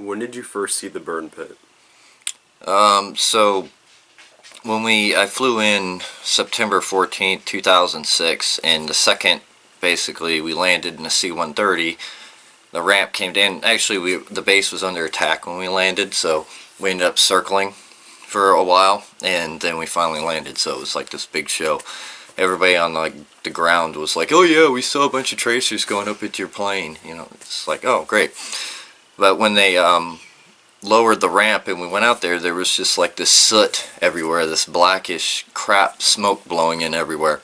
When did you first see the burn pit? So when I flew in September 14th, 2006, and the second, basically, we landed in a C-130, the ramp came down. Actually, the base was under attack when we landed, so we ended up circling for a while, and then we finally landed, so it was like this big show. Everybody on the ground was like, oh yeah, we saw a bunch of tracers going up into your plane. You know, it's like, oh great. But when they lowered the ramp and we went out there, there was just like this soot everywhere, this blackish crap smoke blowing in everywhere.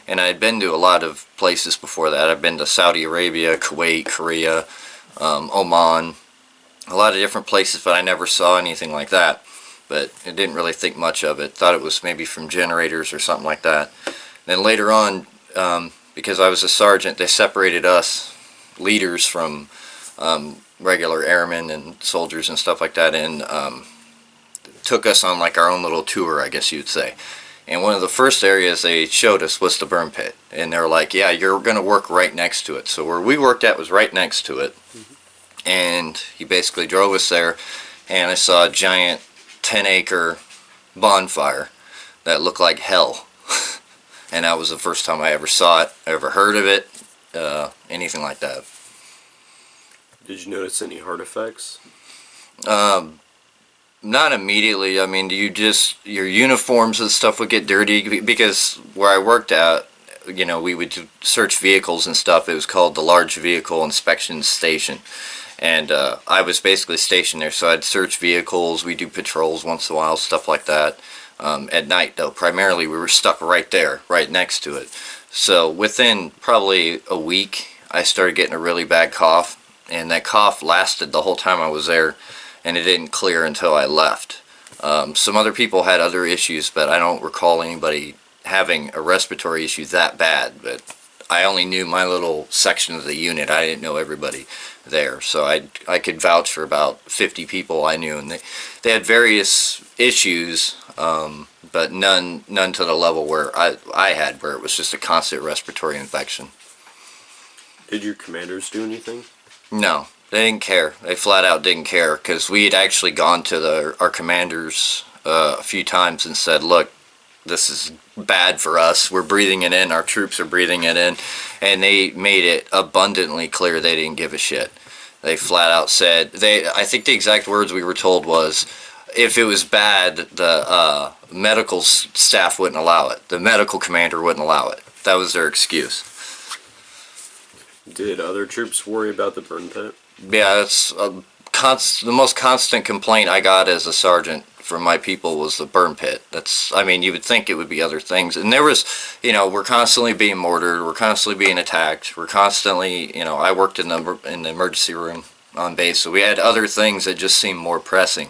And I had been to a lot of places before that. I've been to Saudi Arabia, Kuwait, Korea, Oman, a lot of different places, but I never saw anything like that. But I didn't really think much of it. Thought it was maybe from generators or something like that. Then later on, because I was a sergeant, they separated us leaders from regular airmen and soldiers and stuff like that, and took us on like our own little tour, I guess you'd say. And one of the first areas they showed us was the burn pit, and they were like, yeah, you're going to work right next to it. So where we worked at was right next to it. And he basically drove us there, and I saw a giant 10-acre bonfire that looked like hell. And that was the first time I ever saw it, ever heard of it, anything like that. Did you notice any hard effects? Not immediately. I mean, your uniforms and stuff would get dirty, because where I worked at, you know, we would search vehicles and stuff. It was called the Large Vehicle Inspection Station. And I was basically stationed there, so I'd search vehicles, we do patrols once in a while, stuff like that. At night, though, primarily we were stuck right there, right next to it. So within probably a week, I started getting a really bad cough, and that cough lasted the whole time I was there, and it didn't clear until I left. Some other people had other issues, but I don't recall anybody having a respiratory issue that bad. But I only knew my little section of the unit. I didn't know everybody there, so I could vouch for about 50 people I knew, and they had various issues, but none to the level where I had, where it was just a constant respiratory infection. Did your commanders do anything? No, they didn't care. They flat out didn't care, because we had actually gone to our commanders a few times and said, look, this is bad for us. We're breathing it in. Our troops are breathing it in. And they made it abundantly clear they didn't give a shit. They flat out said, I think the exact words we were told was, if it was bad, the medical staff wouldn't allow it. The medical commander wouldn't allow it. That was their excuse. Did other troops worry about the burn pit? Yeah, that's the most constant complaint I got as a sergeant from my people was the burn pit. I mean, you would think it would be other things. And there was, you know, we're constantly being mortared, we're constantly being attacked, we're constantly, you know, I worked in the emergency room on base, so we had other things that just seemed more pressing.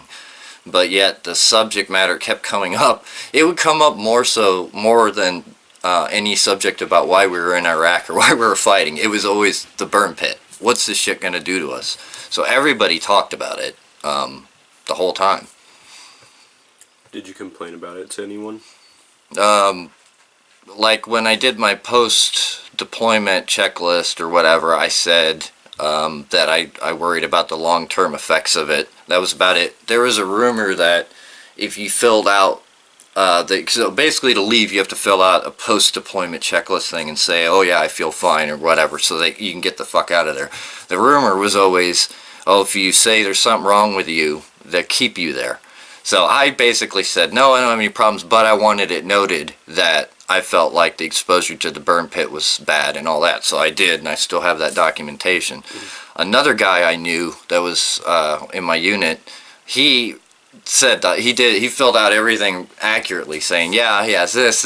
But yet the subject matter kept coming up. It would come up more than any subject about why we were in Iraq or why we were fighting. It was always the burn pit. What's this shit going to do to us? So everybody talked about it the whole time. Did you complain about it to anyone? Like when I did my post-deployment checklist or whatever, I said that I worried about the long-term effects of it. That was about it. There was a rumor that if you filled out, so basically to leave you have to fill out a post-deployment checklist thing and say, oh yeah, I feel fine or whatever, so that you can get the fuck out of there. The rumor was always, oh, if you say there's something wrong with you, they'll keep you there. So I basically said, no, I don't have any problems, but I wanted it noted that I felt like the exposure to the burn pit was bad and all that. So I did, and I still have that documentation. Another guy I knew that was in my unit, he said that he filled out everything accurately, saying, yeah, he has this,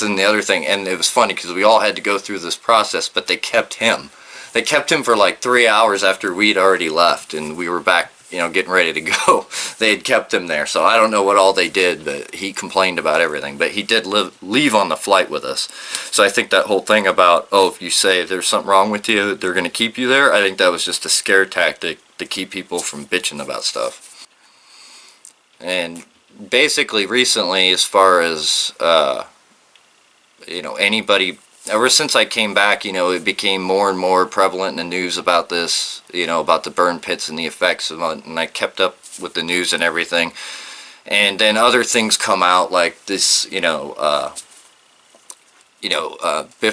and the other thing. And it was funny because we all had to go through this process, but they kept him. They kept him for like 3 hours after we'd already left, and we were back, you know, getting ready to go. They had kept him there, so I don't know what all they did, but he complained about everything. But he did leave on the flight with us. So I think that whole thing about, oh, if you say there's something wrong with you, they're going to keep you there, I think that was just a scare tactic to keep people from bitching about stuff. And basically recently, as far as, you know, anybody ever since I came back, it became more and more prevalent in the news about this, about the burn pits and the effects of it, and I kept up with the news and everything. And then other things come out like this,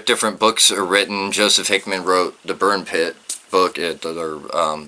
different books are written. Joseph Hickman wrote the Burn Pit book,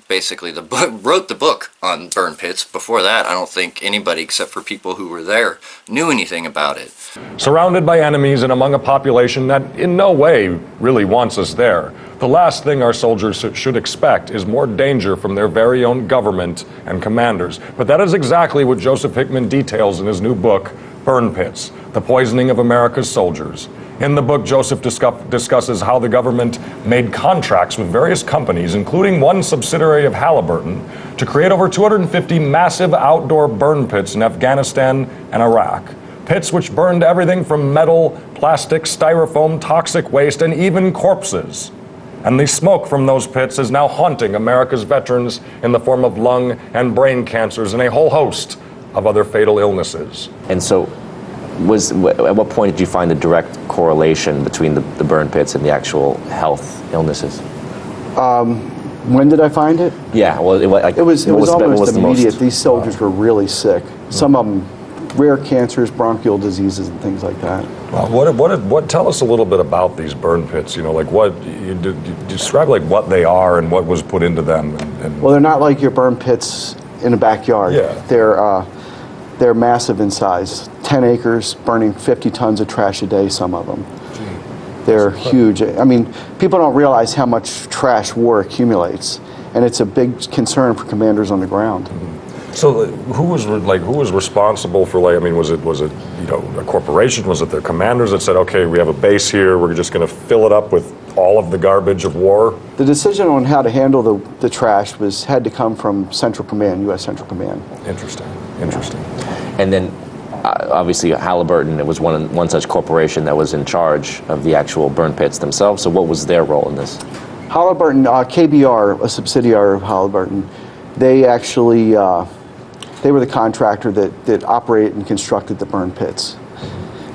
basically wrote the book on burn pits. Before that, I don't think anybody except for people who were there knew anything about it. Surrounded by enemies and among a population that in no way really wants us there, the last thing our soldiers should expect is more danger from their very own government and commanders. But that is exactly what Joseph Hickman details in his new book, Burn Pits, The Poisoning of America's Soldiers. In the book, Joseph discusses how the government made contracts with various companies, including one subsidiary of Halliburton, to create over 250 massive outdoor burn pits in Afghanistan and Iraq. Pits which burned everything from metal, plastic, styrofoam, toxic waste, and even corpses. And the smoke from those pits is now haunting America's veterans in the form of lung and brain cancers and a whole host of other fatal illnesses. And so, at what point did you find a direct correlation between the burn pits and the actual health illnesses? When did I find it? Yeah, well, it was almost immediate. These soldiers were really sick. Some of them rare cancers, bronchial diseases, and things like that. What? Tell us a little bit about these burn pits. What you describe, like what they are and what was put into them. Well, they're not like your burn pits in a backyard. Yeah. They're massive in size. 10 acres, burning 50 tons of trash a day. Some of them. They're huge. I mean, people don't realize how much trash war accumulates, and it's a big concern for commanders on the ground. So, who was responsible for, was it a corporation? Was it their commanders that said, okay, we have a base here, we're just going to fill it up with all of the garbage of war? The decision on how to handle the trash had to come from Central Command, U.S. Central Command. Interesting. And then, obviously, Halliburton, it was one such corporation that was in charge of the actual burn pits themselves. So what was their role in this? Halliburton, KBR, a subsidiary of Halliburton, they actually, they were the contractor that operated and constructed the burn pits.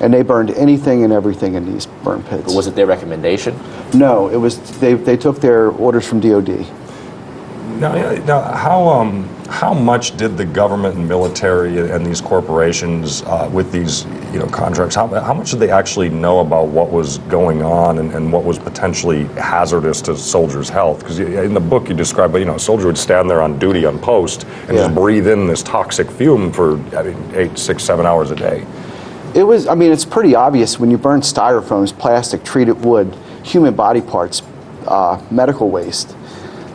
And they burned anything and everything in these burn pits. But was it their recommendation? No, it was, they took their orders from DOD. Now, how much did the government and military and these corporations with these contracts? How much did they actually know about what was going on and what was potentially hazardous to soldiers' health? Because in the book you describe, a soldier would stand there on duty on post and just breathe in this toxic fume for 8, 6, 7 hours a day. It's pretty obvious when you burn styrofoams, plastic, treated wood, human body parts, medical waste.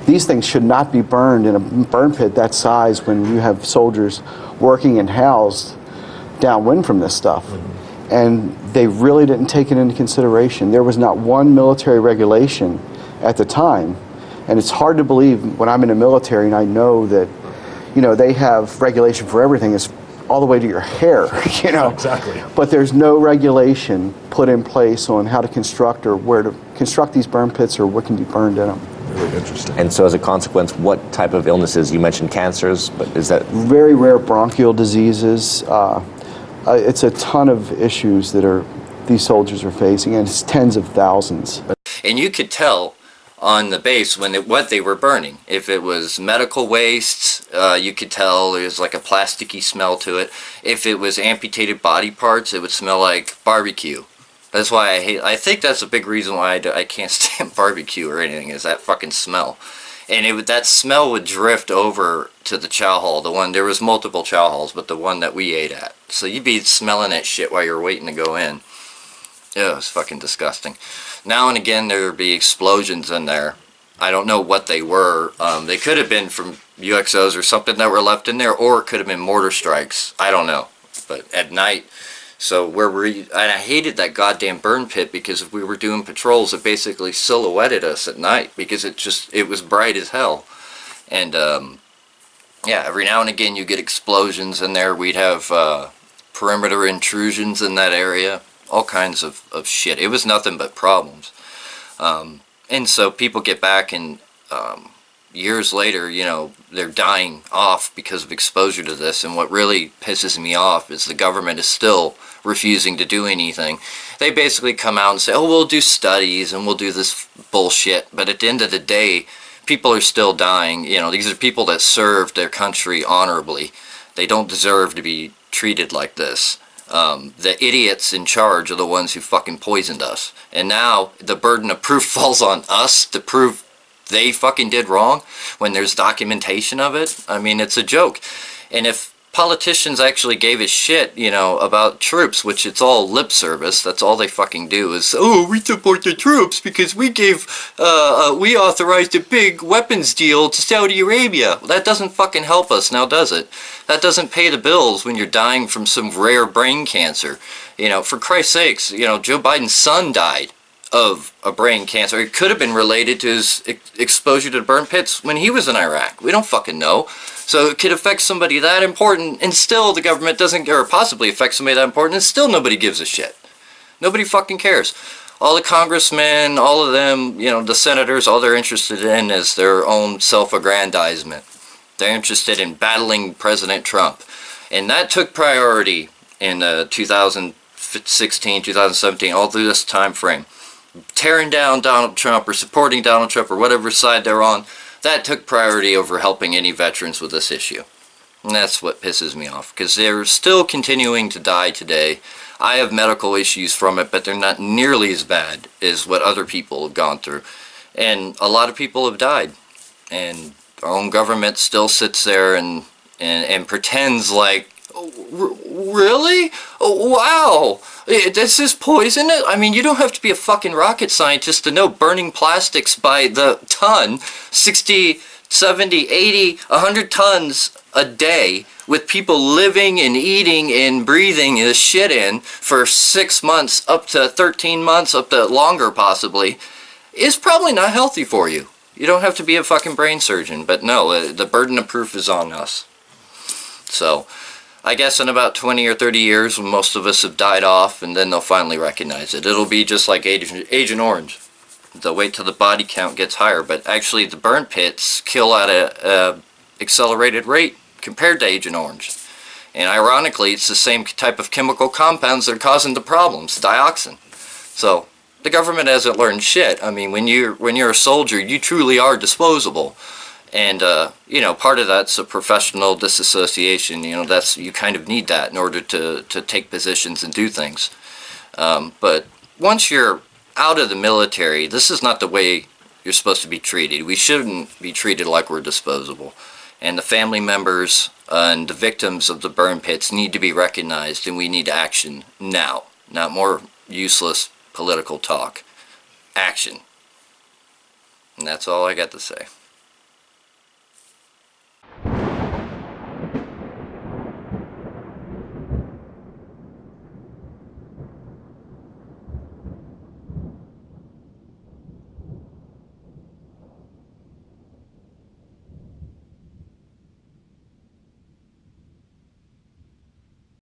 These things should not be burned in a burn pit that size when you have soldiers working and housed downwind from this stuff. Mm-hmm. And they really didn't take it into consideration. There was not one military regulation at the time. And it's hard to believe when I'm in the military and I know that, they have regulation for everything. It's all the way to your hair, Exactly. But there's no regulation put in place on how to construct or where to construct these burn pits or what can be burned in them. Really interesting. And so as a consequence, what type of illnesses? You mentioned cancers, but is that? Very rare bronchial diseases. It's a ton of issues that these soldiers are facing, and it's tens of thousands. And you could tell on the base what they were burning. If it was medical wastes, you could tell there was like a plasticky smell to it. If it was amputated body parts, it would smell like barbecue. That's why I think that's a big reason why I can't stand barbecue or anything, is that fucking smell. And that smell would drift over to the chow hall. There was multiple chow halls, but the one that we ate at. So you'd be smelling that shit while you're waiting to go in. Yeah, it was fucking disgusting. Now and again there would be explosions in there. I don't know what they were. They could have been from UXOs or something that were left in there, or it could have been mortar strikes. I don't know. But at night, so and I hated that goddamn burn pit, because if we were doing patrols, it basically silhouetted us at night because it was bright as hell. And yeah, every now and again you get explosions in there. We'd have perimeter intrusions in that area. All kinds of shit. It was nothing but problems. And so people get back and years later, they're dying off because of exposure to this. And what really pisses me off is the government is still refusing to do anything. They basically come out and say, oh, we'll do studies and we'll do this bullshit. But at the end of the day, people are still dying. You know, these are people that served their country honorably. They don't deserve to be treated like this. The idiots in charge are the ones who fucking poisoned us. And now the burden of proof falls on us to prove they fucking did wrong when there's documentation of it. I mean, it's a joke. And if politicians actually gave a shit, you know, about troops, which it's all lip service, that's all they fucking do is, oh, we support the troops because we we authorized a big weapons deal to Saudi Arabia. Well, that doesn't fucking help us now, does it? That doesn't pay the bills when you're dying from some rare brain cancer. You know, for Christ's sakes, you know, Joe Biden's son died of a brain cancer. It could have been related to his exposure to burn pits when he was in Iraq. We don't fucking know. So it could affect somebody that important, and still the government doesn't, or possibly affect somebody that important, and still nobody gives a shit. Nobody fucking cares. All the congressmen, all of them, you know, the senators, all they're interested in is their own self-aggrandizement. They're interested in battling President Trump. And that took priority in 2016, 2017, all through this time frame. Tearing down Donald Trump or supporting Donald Trump or whatever side they're on, that took priority over helping any veterans with this issue. And that's what pisses me off, because they're still continuing to die today. I have medical issues from it, but they're not nearly as bad as what other people have gone through. And a lot of people have died. And our own government still sits there and pretends like, oh, really? Oh, wow! This is poison? I mean, you don't have to be a fucking rocket scientist to know burning plastics by the ton, 60, 70, 80, 100 tons a day, with people living and eating and breathing this shit in for 6 months, up to 13 months, up to longer possibly, is probably not healthy for you. You don't have to be a fucking brain surgeon, but no, the burden of proof is on us. So, I guess in about 20 or 30 years, when most of us have died off, and then they'll finally recognize it. It'll be just like Agent Orange. They'll wait till the body count gets higher, but actually the burn pits kill at a accelerated rate compared to Agent Orange. And ironically, it's the same type of chemical compounds that are causing the problems, dioxin. So, the government hasn't learned shit. I mean, when you're a soldier, you truly are disposable. And, you know, part of that's a professional disassociation. You know, you kind of need that in order to take positions and do things. But once you're out of the military, this is not the way you're supposed to be treated. We shouldn't be treated like we're disposable. And the family members and the victims of the burn pits need to be recognized, and we need action now. Not more useless political talk. Action. And that's all I got to say.